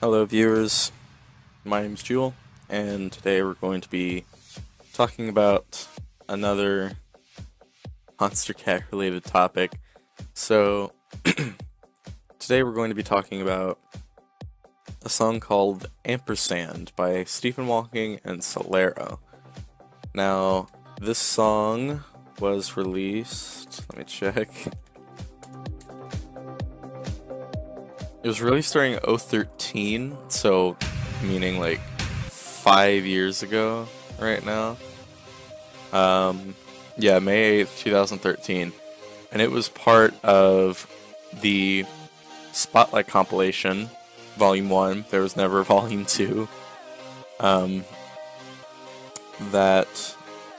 Hello, viewers. My name's Jewel, and today we're going to be talking about another Monster Cat related topic. So, today we're going to be talking about a song called Ampersand by Stephen Walking and Soulero. Now, this song was released, let me check. It was released during 013, so meaning like 5 years ago right now. Yeah, May 8th, 2013. And it was part of the Spotlight compilation, Volume 1. There was never Volume 2. That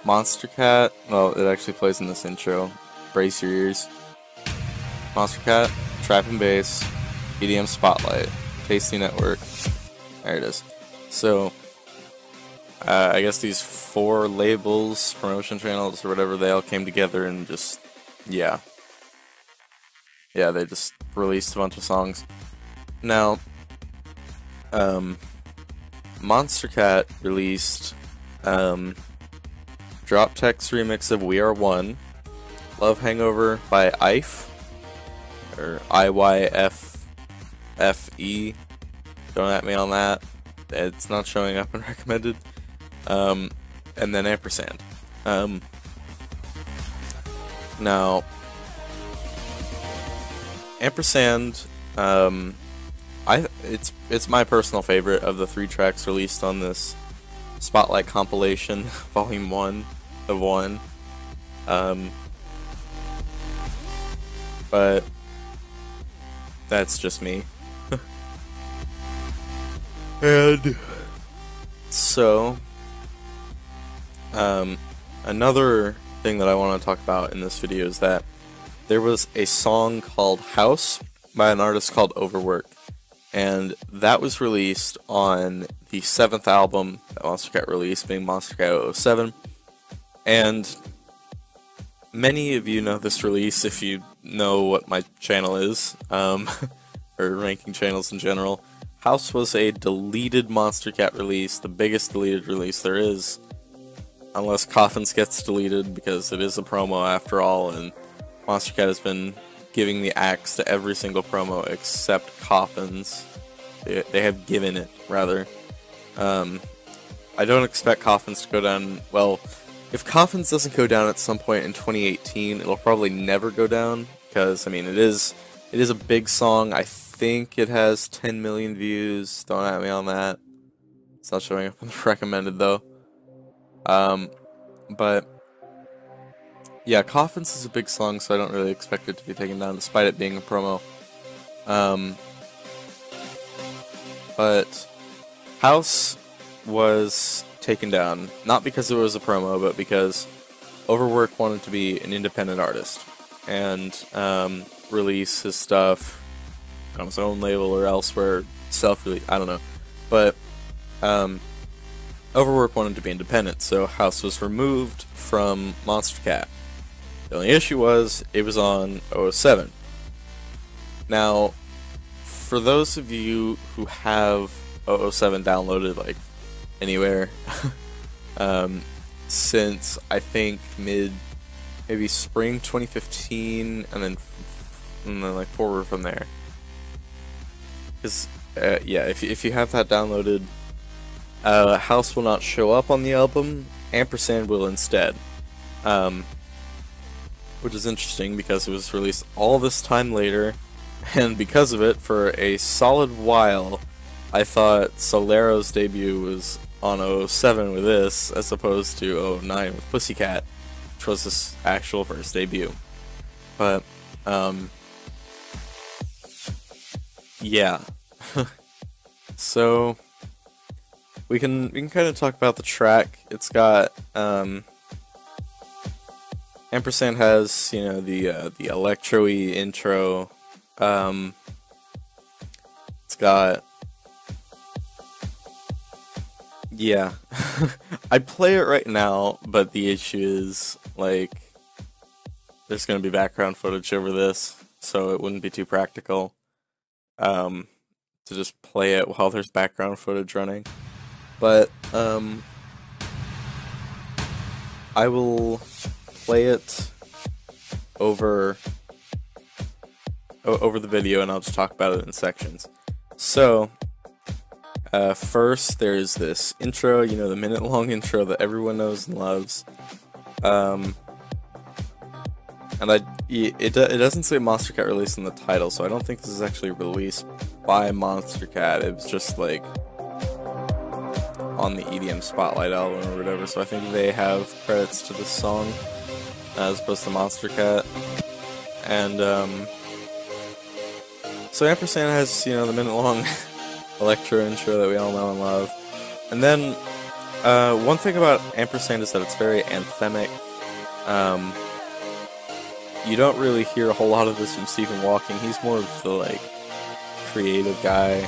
Monster Cat, well, it actually plays in this intro. Brace your ears. Monster Cat, Trap and Bass, EDM Spotlight, Tasty Network. There it is. So, I guess these four labels, promotion channels, or whatever, they all came together and just, yeah. Yeah, they just released a bunch of songs. Now, Monster Cat released, Drop Text remix of We Are One, Love Hangover by Ife, or IYFFE. Don't at me on that. It's not showing up in recommended. And then Ampersand. Now, Ampersand, it's my personal favorite of the 3 tracks released on this Spotlight compilation, Volume 1 of 1. But that's just me. And so, another thing that I want to talk about in this video is that there was a song called House by an artist called Overwork, and that was released on the 7th album that Monster Cat released, being Monster Cat 007, and many of you know this release if you know what my channel is, or ranking channels in general. House was a deleted Monster Cat release, the biggest deleted release there is, unless Coffins gets deleted, because it is a promo after all, and Monster Cat has been giving the axe to every single promo except Coffins. They have given it, rather. I don't expect Coffins to go down, well, if Coffins doesn't go down at some point in 2018, it'll probably never go down, because, I mean, it is a big song. I think it has 10 million views. Don't at me on that. It's not showing up on the recommended, though. But yeah, Coffins is a big song, so I don't really expect it to be taken down, despite it being a promo. But House was taken down, not because it was a promo, but because Overwork wanted to be an independent artist and release his stuff on his own label or elsewhere, self-release, I don't know. But Overwork wanted to be independent, so House was removed from Monster Cat. The only issue was, it was on 007. Now, for those of you who have 007 downloaded, like, anywhere, since, I think, maybe spring 2015, and then like, forward from there. Because, yeah, if you have that downloaded, House will not show up on the album, Ampersand will instead. Which is interesting because it was released all this time later, and because of it, for a solid while, I thought Soulero's debut was on 007 with this, as opposed to 09 with Pussycat, which was his actual first debut. But, yeah. So, we can kind of talk about the track. It's got, Ampersand has, you know, the electro-y intro. It's got, yeah. I'd play it right now, but the issue is, like, there's gonna be background footage over this, so it wouldn't be too practical. To to just play it while there's background footage running. But I will play it over the video, and I'll just talk about it in sections. So first there's this intro, you know, the minute-long intro that everyone knows and loves. And it doesn't say Monster Cat released in the title, so I don't think this is actually released by Monster Cat. It was just like on the EDM Spotlight album or whatever, so I think they have credits to this song as opposed to Monster Cat. And so Ampersand has, you know, the minute-long electro intro that we all know and love. And then one thing about Ampersand is that it's very anthemic. You don't really hear a whole lot of this from Stephen Walking. He's more of the like creative guy,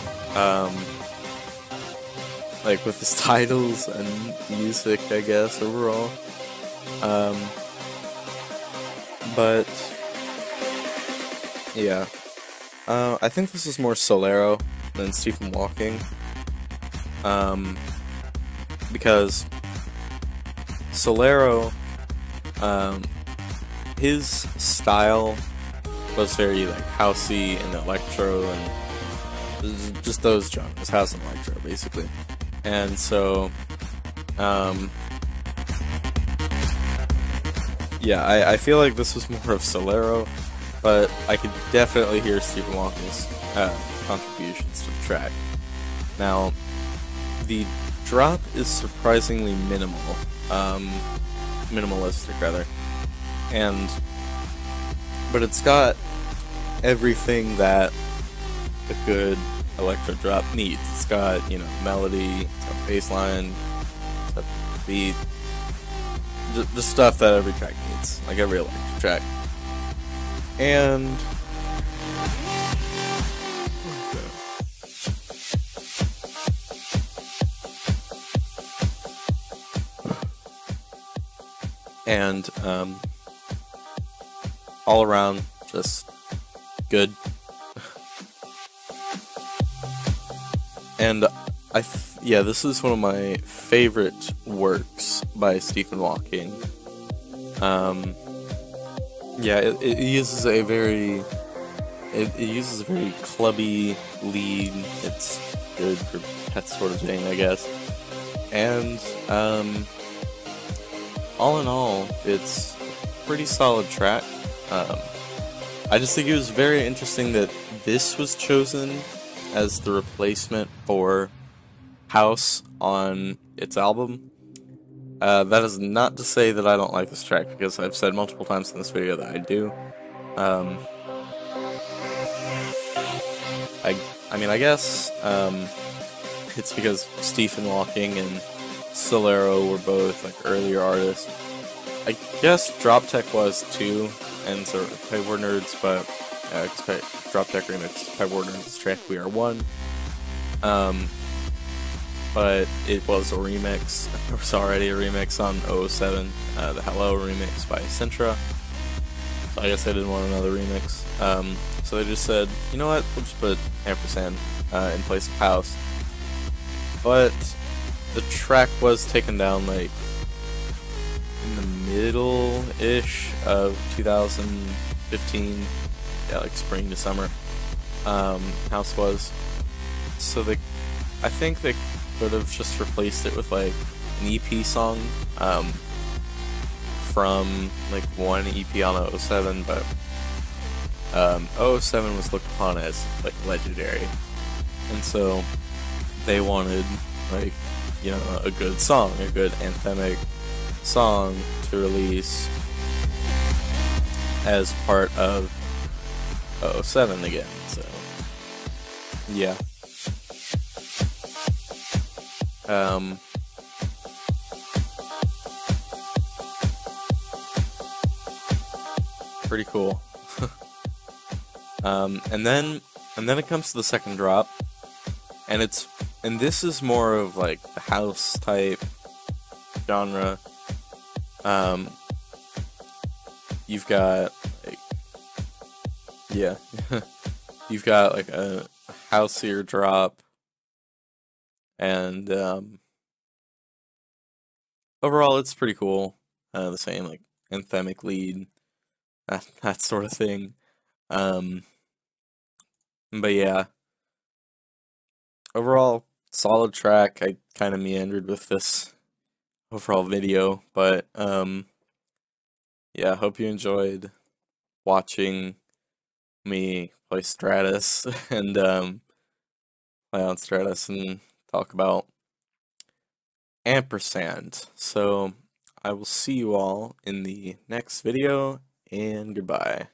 like with his titles and music, I guess, overall. But yeah, I think this is more Soulero than Stephen Walking, because Soulero, his style was very like housey and electro and just those genres, house and electro basically. And so yeah, I feel like this was more of Soulero, but I could definitely hear Stephen Walking's contributions to the track. Now, the drop is surprisingly minimalistic rather, but it's got everything that a good electro drop needs. It's got, you know, melody, it's got bass line, it's got beat, just stuff that every track needs, like every electro track. And all around just good. And yeah, this is one of my favorite works by Stephen Walking. Yeah, it uses a very clubby lead. It's good for that sort of thing, I guess. And all in all, it's a pretty solid track. I just think it was very interesting that this was chosen as the replacement for House on its album. That is not to say that I don't like this track, because I've said multiple times in this video that I do. I mean, I guess it's because Stephen Walking and Soulero were both like earlier artists. I guess Drop Tech was too, and so Pegboard Nerds, but Drop Tech remixed Pegboard Nerds' track We Are One. But it was a remix. There was already a remix on 007, the Hello remix by Sintra. So I guess they didn't want another remix. So they just said, you know what, we'll just put Ampersand in place of House. But the track was taken down like in the middle-ish of 2015. Yeah, like spring to summer. House was. So I think they could have just replaced it with like an EP song from like one EP on 007, but 007 was looked upon as like legendary, and so they wanted like, you know, a good song, a good anthemic song to release as part of 007 again. So yeah. Pretty cool. And then it comes to the second drop, and this is more of like the house type genre. You've got like, yeah, you've got like a houseier drop, and overall it's pretty cool. The same like anthemic lead, that sort of thing. Um, but yeah, overall solid track. I kind of meandered with this overall video, but yeah, hope you enjoyed watching me play Stratus and play on Stratus and talk about Ampersand. So I will see you all in the next video, and goodbye.